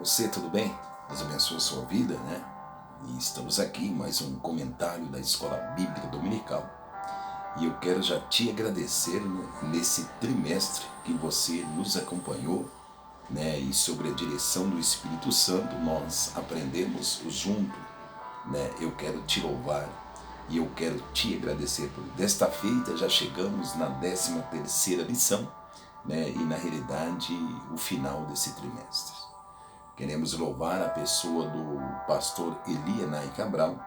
você, tudo bem? Deus abençoe a sua vida, né? E estamos aqui, mais um comentário da Escola Bíblica Dominical. E eu quero já te agradecer nesse trimestre que você nos acompanhou, né? E sobre a direção do Espírito Santo, nós aprendemos junto, né? Eu quero te louvar e eu quero te agradecer por desta feita. Já chegamos na 13ª lição, né? E na realidade, o final desse trimestre. Queremos louvar a pessoa do pastor Elianai Cabral,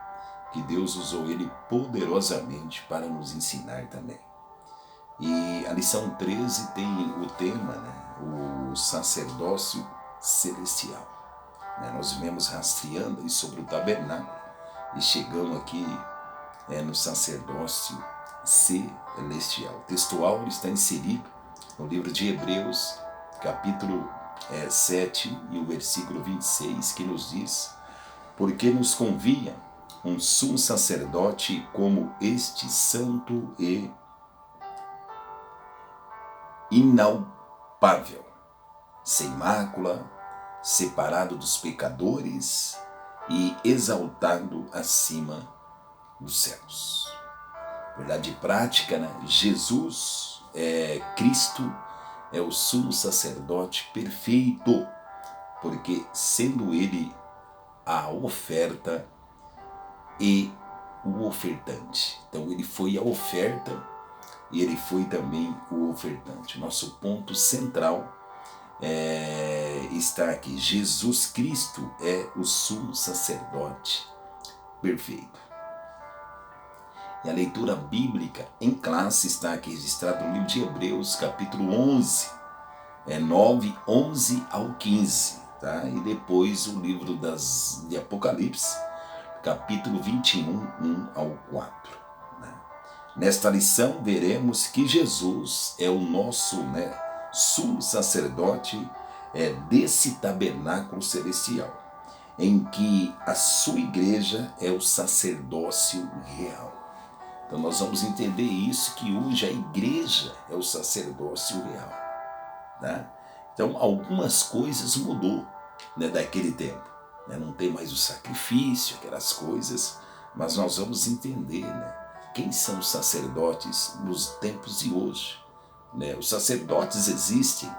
que Deus usou ele poderosamente para nos ensinar também. E a lição 13 tem o tema, né, o sacerdócio celestial. Nós vemos rastreando aí sobre o tabernáculo e chegamos aqui no sacerdócio celestial. O textual está inserido no livro de Hebreus, capítulo 7 e o versículo 26, que nos diz: porque nos convinha um sumo sacerdote como este, santo e inalpável, sem mácula, separado dos pecadores e exaltado acima dos céus. Verdade prática, né? Jesus Cristo é o sumo sacerdote perfeito, porque sendo ele a oferta e o ofertante. Então ele foi a oferta e ele foi também o ofertante. Nosso ponto central está aqui. Jesus Cristo é o sumo sacerdote perfeito. E a leitura bíblica em classe está aqui registrada no livro de Hebreus, capítulo 11, 9, 11 ao 15, tá? E depois o livro de Apocalipse, capítulo 21, 1 ao 4. Né? Nesta lição veremos que Jesus é o nosso, sumo sacerdote desse tabernáculo celestial, em que a sua igreja é o sacerdócio real. Então nós vamos entender isso, que hoje a igreja é o sacerdócio real. Né? Então algumas coisas mudou, daquele tempo. Não tem mais o sacrifício, aquelas coisas, mas nós vamos entender, quem são os sacerdotes nos tempos de hoje. Os sacerdotes existem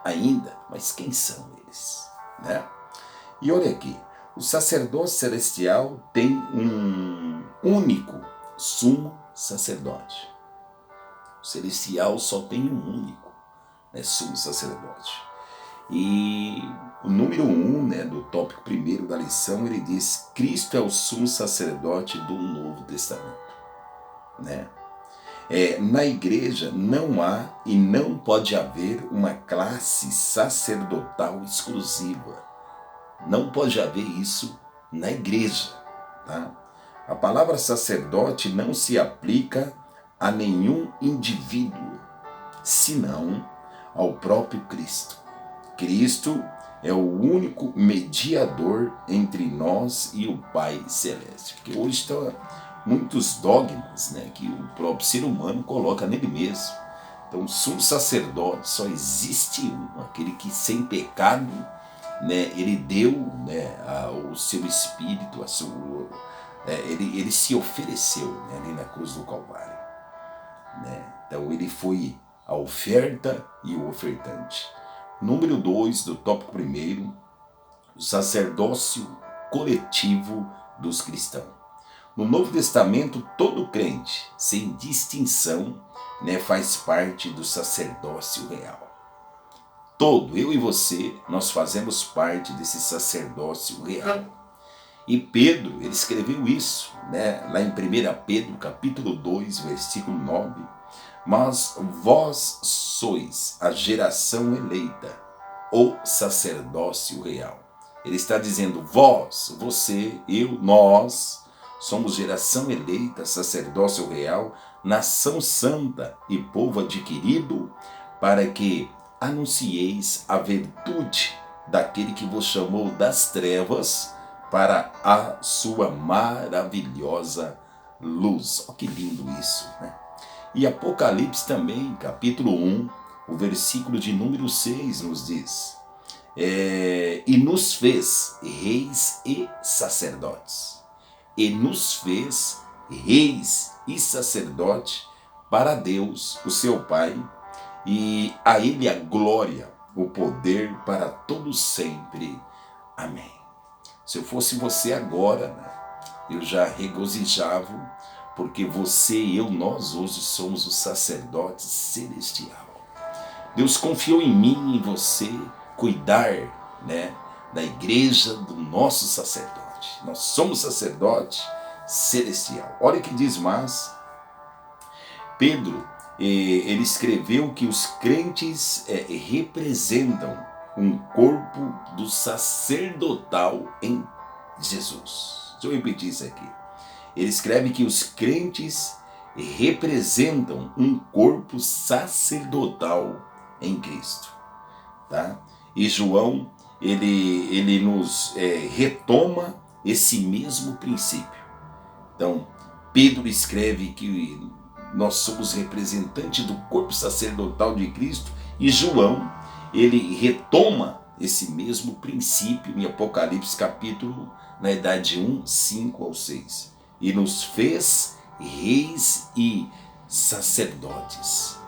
ainda, mas quem são eles? E olha aqui, o sacerdócio celestial tem um único sumo sacerdote. O celestial só tem um único sumo sacerdote. E o número 1, do tópico 1 da lição, ele diz: Cristo é o sumo sacerdote do Novo Testamento. Na igreja não há e não pode haver uma classe sacerdotal exclusiva. Não pode haver isso na igreja. Tá? A palavra sacerdote não se aplica a nenhum indivíduo, senão ao próprio Cristo. Cristo é o único mediador entre nós e o Pai Celeste. Porque hoje estão muitos dogmas, que o próprio ser humano coloca nele mesmo. Então, o sumo sacerdote só existe um, aquele que sem pecado, ele deu o seu espírito, ele se ofereceu ali na cruz do Calvário. Então, ele foi a oferta e o ofertante. Número 2 do tópico 1, o sacerdócio coletivo dos cristãos. No Novo Testamento, todo crente, sem distinção, faz parte do sacerdócio real. Todo, eu e você, nós fazemos parte desse sacerdócio real. E Pedro, ele escreveu isso, lá em 1 Pedro, capítulo 2, versículo 9. Mas vós sois a geração eleita, o sacerdócio real. Ele está dizendo: vós, você, eu, nós, somos geração eleita, sacerdócio real, nação santa e povo adquirido, para que anuncieis a virtude daquele que vos chamou das trevas para a sua maravilhosa luz. Olha que lindo isso, E Apocalipse também, capítulo 1, o versículo de número 6 nos diz: e nos fez reis e sacerdotes. E nos fez reis e sacerdotes para Deus, o seu Pai, e a Ele a glória, o poder para todos sempre. Amém. Se eu fosse você agora, né, eu já regozijava, porque você e eu, nós hoje somos os sacerdotes celestial. Deus confiou em mim e em você cuidar, né, da igreja do nosso sacerdote. Nós somos sacerdote celestial. Olha o que diz mais. Pedro, ele escreveu que os crentes representam um corpo do sacerdotal em Jesus. Deixa eu repetir isso aqui. Ele escreve que os crentes representam um corpo sacerdotal em Cristo, tá? E João, ele nos retoma esse mesmo princípio. Então, Pedro escreve que nós somos representantes do corpo sacerdotal de Cristo, e João, ele retoma esse mesmo princípio em Apocalipse capítulo, na idade 1, 5 ao 6. E nos fez reis e sacerdotes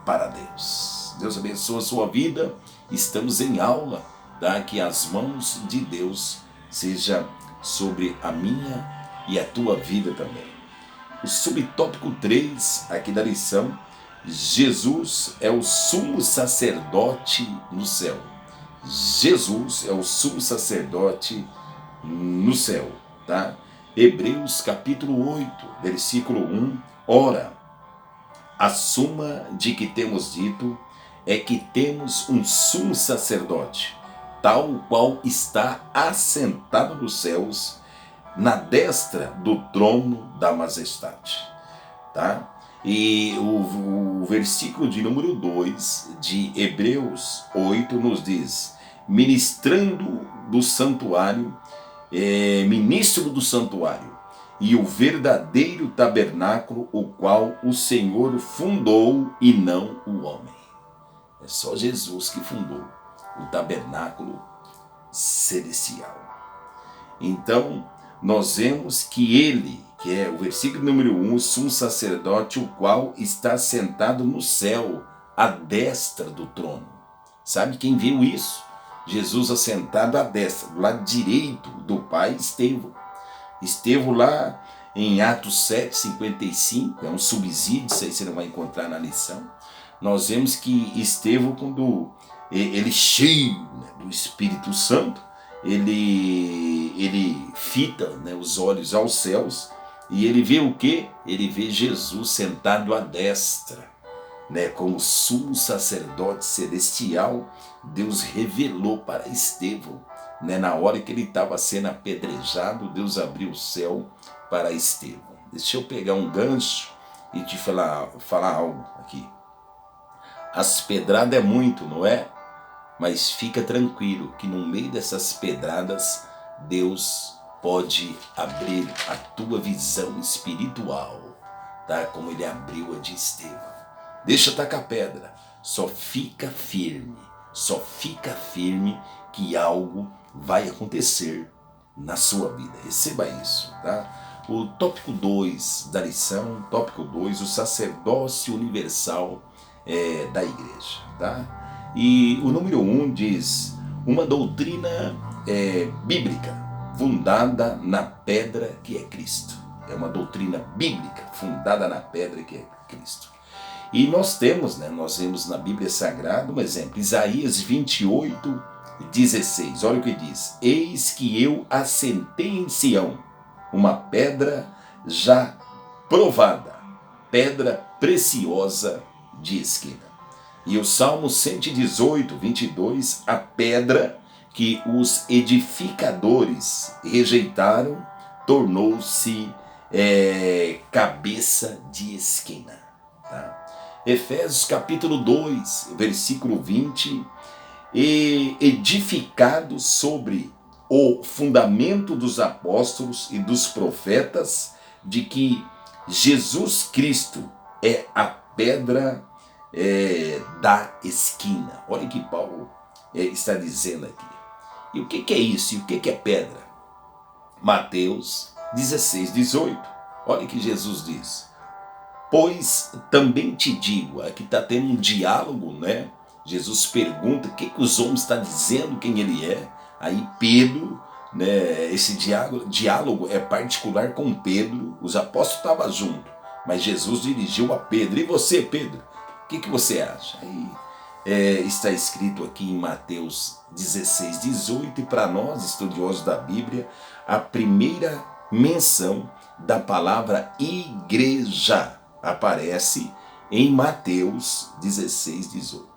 para Deus. Deus abençoe a sua vida. Estamos em aula, tá? Que as mãos de Deus seja sobre a minha e a tua vida também. O subtópico 3 aqui da lição: Jesus é o sumo sacerdote no céu. Jesus é o sumo sacerdote no céu, tá? Hebreus capítulo 8, versículo 1. Ora, a suma de que temos dito é que temos um sumo sacerdote, tal qual está assentado nos céus, na destra do trono da majestade, tá? E o versículo de número 2 de Hebreus 8 nos diz: ministrando do santuário, ministro do santuário, e o verdadeiro tabernáculo, o qual o Senhor fundou e não o homem. É só Jesus que fundou o tabernáculo celestial. Então, nós vemos que ele, que é o versículo número 1, o sumo sacerdote, o qual está sentado no céu, à destra do trono. Sabe quem viu isso? Jesus assentado à destra, do lado direito do Pai, Estevão. Estevão lá em Atos 7, 55, é um subsídio, isso aí você não vai encontrar na lição. Nós vemos que Estevão, quando ele cheio, né, do Espírito Santo, ele fita, né, os olhos aos céus, e ele vê o quê? Ele vê Jesus sentado à destra, né, como sumo sacerdote celestial. Deus revelou para Estevão, né, na hora que ele estava sendo apedrejado, Deus abriu o céu para Estevão. Deixa eu pegar um gancho e te falar algo aqui. As pedradas é muito, não é? Mas fica tranquilo que no meio dessas pedradas, Deus pode abrir a tua visão espiritual, tá? Como ele abriu a de Estevão. Deixa tacar pedra, só fica firme que algo vai acontecer na sua vida. Receba isso, tá? O tópico 2 da lição, tópico 2, o sacerdócio universal da igreja, tá? E o número 1 diz: uma doutrina bíblica fundada na pedra que é Cristo. É uma doutrina bíblica fundada na pedra que é Cristo. E nós temos, né, nós vemos na Bíblia Sagrada um exemplo, Isaías 28, 16. Olha o que diz: eis que eu assentei em Sião uma pedra já provada, pedra preciosa de esquina. E o Salmo 118, 22, a pedra que os edificadores rejeitaram tornou-se cabeça de esquina. Tá? Efésios capítulo 2, versículo 20, e edificado sobre o fundamento dos apóstolos e dos profetas, de que Jesus Cristo é a pedra da esquina. Olha que Paulo está dizendo aqui. E o que é isso? E o que é pedra? Mateus 16, 18. Olha o que Jesus diz. Pois também te digo, aqui está tendo um diálogo, né? Jesus pergunta o que os homens estão dizendo, quem ele é. Aí Pedro, né? Esse diálogo é particular com Pedro, os apóstolos estavam juntos, mas Jesus dirigiu a Pedro. E você, Pedro, o que você acha? Aí está escrito aqui em Mateus 16, 18, e para nós, estudiosos da Bíblia, a primeira menção da palavra igreja aparece em Mateus 16, 18.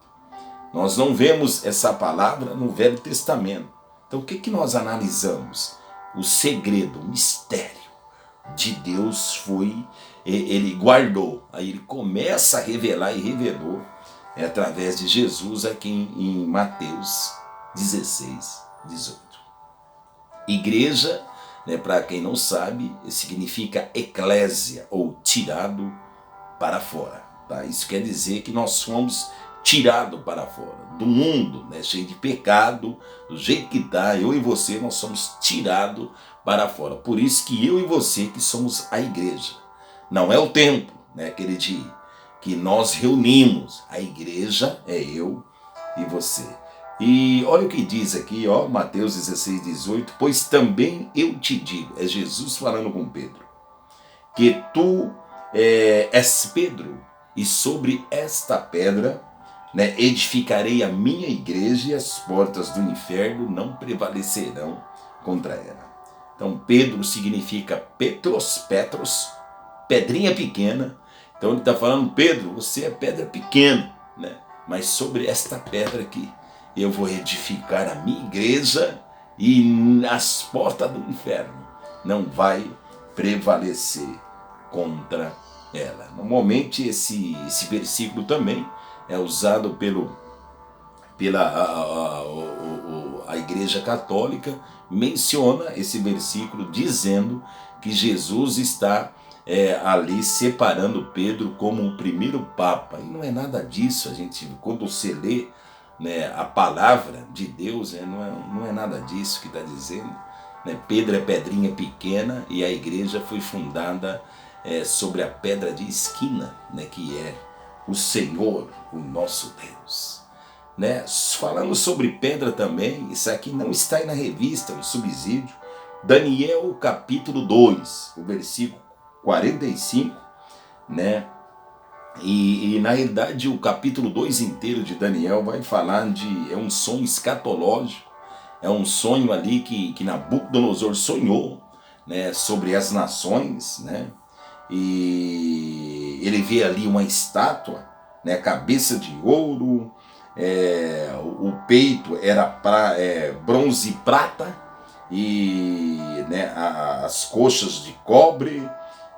Nós não vemos essa palavra no Velho Testamento. Então o que nós analisamos? O segredo, o mistério de Deus ele guardou. Aí ele começa a revelar e revelou através de Jesus aqui em Mateus 16, 18. Igreja, né, para quem não sabe, significa eclésia ou tirado para fora. Tá? Isso quer dizer que nós fomos tirados para fora do mundo, né, cheio de pecado, do jeito que está, eu e você, nós somos tirados para fora. Por isso que eu e você que somos a igreja. Não é o templo, né, aquele dia que nós reunimos. A igreja é eu e você. E olha o que diz aqui, ó, Mateus 16, 18. Pois também eu te digo, é Jesus falando com Pedro, que tu és Pedro, e sobre esta pedra, né, edificarei a minha igreja, e as portas do inferno não prevalecerão contra ela. Então Pedro significa Petros, pedrinha pequena. Então ele está falando, Pedro, você é pedra pequena, né? Mas sobre esta pedra aqui eu vou edificar a minha igreja, e as portas do inferno não vai prevalecer contra ela. Normalmente esse versículo também é usado a Igreja Católica, menciona esse versículo dizendo que Jesus está ali separando Pedro como o primeiro Papa. E não é nada disso. Quando você lê, né, a palavra de Deus, não é nada disso que está dizendo. Né? Pedro é pedrinha pequena, e a igreja foi fundada sobre a pedra de esquina, né, que é o Senhor, o nosso Deus. Né? Falando sobre pedra também, isso aqui não está aí na revista, um subsídio. Daniel capítulo 2, o versículo 45, né? E na realidade o capítulo 2 inteiro de Daniel vai falar é um sonho escatológico, é um sonho ali que Nabucodonosor sonhou, né, sobre as nações, né? E ele vê ali uma estátua, né, cabeça de ouro, o peito era bronze e prata, e né, as coxas de cobre,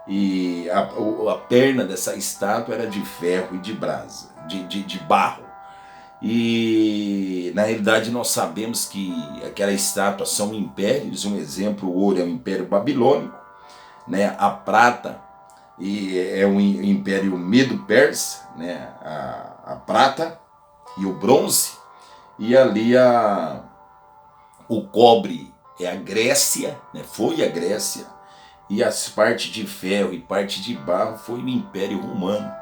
e a perna dessa estátua era de ferro e de brasa, de barro. E na realidade nós sabemos que aquela estátua são impérios. Um exemplo, o ouro é o Império Babilônico, né? A prata é o Império Medo-Persa, né? A prata e o bronze, e ali o cobre é a Grécia, né? Foi a Grécia, e as partes de ferro e parte de barro foi o Império Romano.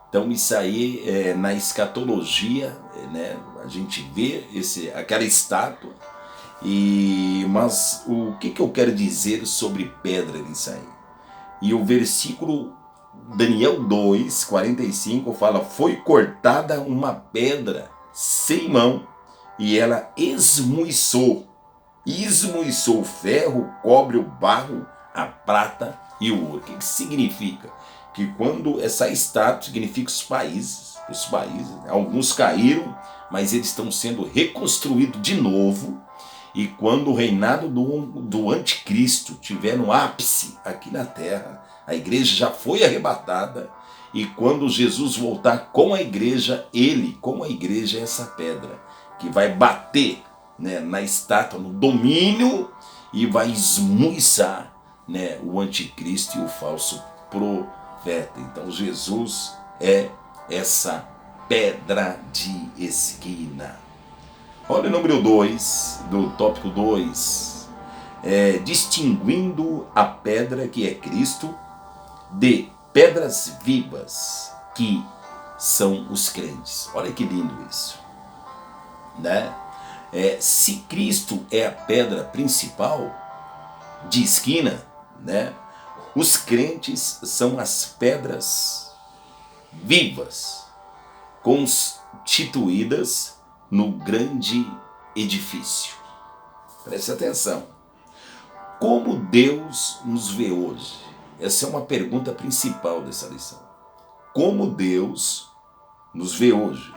Então isso aí na escatologia, né, a gente vê aquela estátua. Mas o que eu quero dizer sobre pedra nisso aí? E o versículo Daniel 2, 45 fala: foi cortada uma pedra sem mão, e ela esmuiçou o ferro, o cobre, o barro, a prata e o ouro. O que significa? Que quando essa estátua significa os países, alguns caíram, mas eles estão sendo reconstruídos de novo. E quando o reinado do anticristo tiver no ápice aqui na terra, a igreja já foi arrebatada, e quando Jesus voltar com a igreja, ele, como a igreja, é essa pedra que vai bater, né, na estátua, no domínio, e vai esmuiçar, né, o anticristo e o falso profeta. Então Jesus é essa pedra de esquina. Olha o número 2, do tópico 2. Distinguindo a pedra que é Cristo de pedras vivas que são os crentes. Olha que lindo isso, né? Se Cristo é a pedra principal de esquina, né? Os crentes são as pedras vivas, constituídas no grande edifício. Preste atenção. Como Deus nos vê hoje? Essa é uma pergunta principal dessa lição. Como Deus nos vê hoje?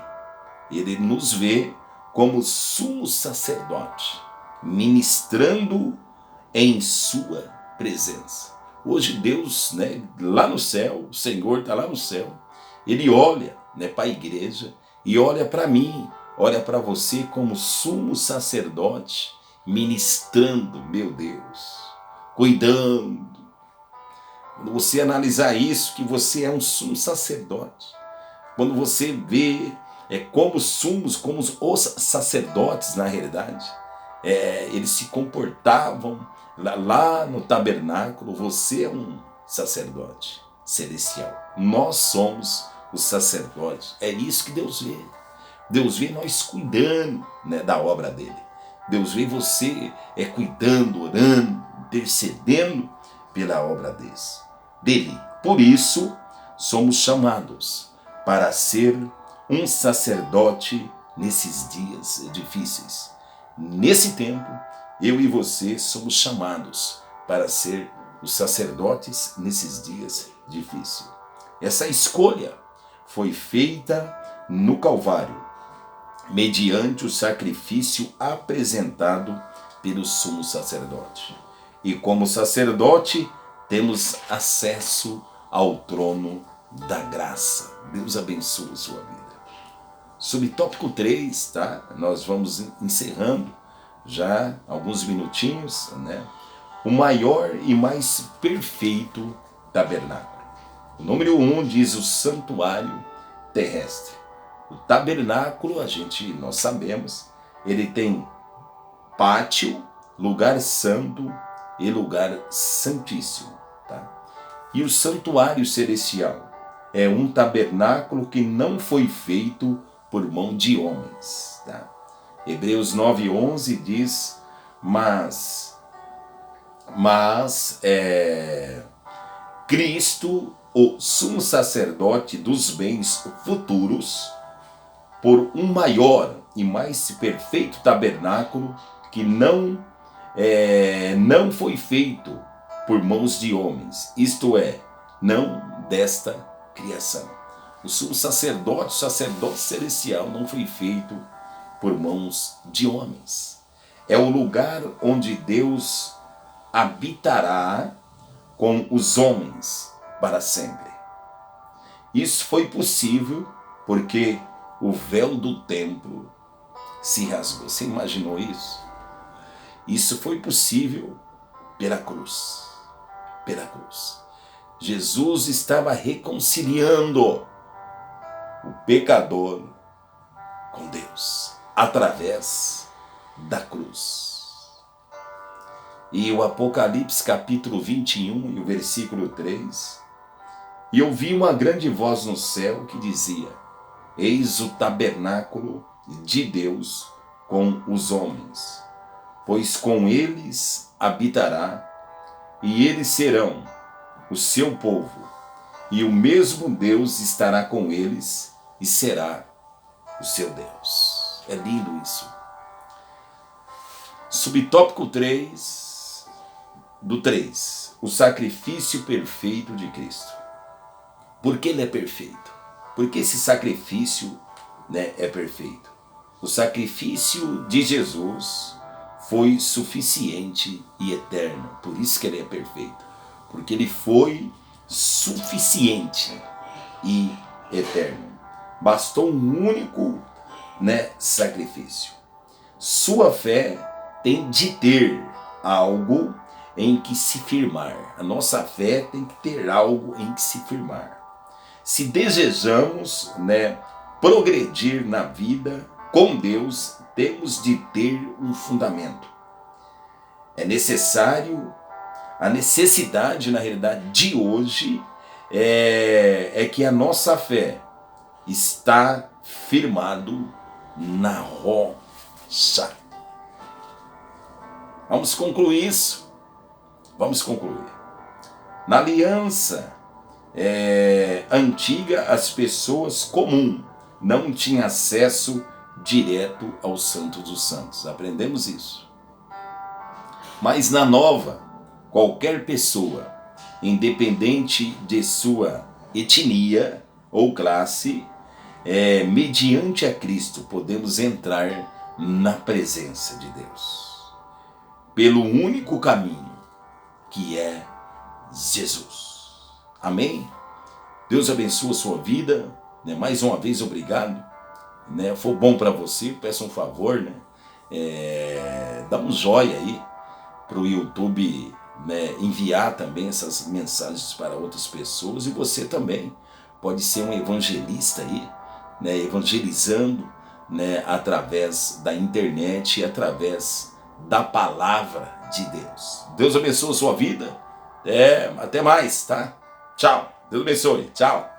Ele nos vê como sumo sacerdote, ministrando em sua presença. Hoje Deus, né, lá no céu, o Senhor está lá no céu, Ele olha, né, para a igreja e olha para mim, olha para você como sumo sacerdote, ministrando, meu Deus, cuidando. Quando você analisar isso, que você é um sumo sacerdote, quando você vê como os sacerdotes, na realidade, eles se comportavam lá no tabernáculo, você é um sacerdote celestial. Nós somos os sacerdotes. É isso que Deus vê. Deus vê nós cuidando, né, da obra dele. Deus vê você cuidando, orando, intercedendo pela obra dele. Por isso, somos chamados para ser um sacerdote nesses dias difíceis. Nesse tempo, eu e você somos chamados para ser os sacerdotes nesses dias difíceis. Essa escolha foi feita no Calvário, mediante o sacrifício apresentado pelo sumo sacerdote. E como sacerdote, temos acesso ao trono da graça. Deus abençoe a sua vida. Subtópico 3, tá? Nós vamos encerrando já alguns minutinhos, né? O maior e mais perfeito tabernáculo. O número 1 diz o santuário terrestre. O tabernáculo, nós sabemos, ele tem pátio, lugar santo e lugar santíssimo, tá? E o santuário celestial é um tabernáculo que não foi feito por mão de homens, tá? Hebreus 9:11 diz, mas Cristo, o sumo sacerdote dos bens futuros, por um maior e mais perfeito tabernáculo que não foi feito por mãos de homens, isto é, não desta criação. O sumo sacerdote, o sacerdote celestial, não foi feito por mãos de homens. É o lugar onde Deus habitará com os homens para sempre. Isso foi possível porque o véu do templo se rasgou. Você imaginou isso? Isso foi possível pela cruz. Pela cruz. Jesus estava reconciliando o pecador com Deus através da cruz. E o Apocalipse capítulo 21 e o versículo 3, e ouvi uma grande voz no céu que dizia: eis o tabernáculo de Deus com os homens, pois com eles habitará, e eles serão o seu povo, e o mesmo Deus estará com eles e será o seu Deus. É lindo isso. Subtópico 3, do 3. O sacrifício perfeito de Cristo. Por que ele é perfeito? Porque esse sacrifício, né, é perfeito. O sacrifício de Jesus foi suficiente e eterno. Por isso que ele é perfeito. Porque ele foi suficiente e eterno. Bastou um único, né, sacrifício. Sua fé tem de ter algo em que se firmar. A nossa fé tem que ter algo em que se firmar. Se desejamos, né, progredir na vida com Deus, temos de ter um fundamento. É necessário, a necessidade na realidade de hoje é que a nossa fé está firmado na rocha. Vamos concluir isso. Vamos concluir. Na aliança antiga, as pessoas comuns não tinham acesso direto ao Santo dos Santos. Aprendemos isso. Mas na nova, qualquer pessoa, independente de sua etnia ou classe, mediante a Cristo, podemos entrar na presença de Deus. Pelo único caminho, que é Jesus. Amém? Deus abençoe a sua vida. Mais uma vez, obrigado. Foi bom para você, peço um favor, dá um joinha aí para o YouTube, enviar também essas mensagens para outras pessoas, e você também pode ser um evangelista aí, evangelizando, através da internet e através da palavra de Deus. Deus abençoe a sua vida. Até mais, tá? Tchau. Deus abençoe. Tchau.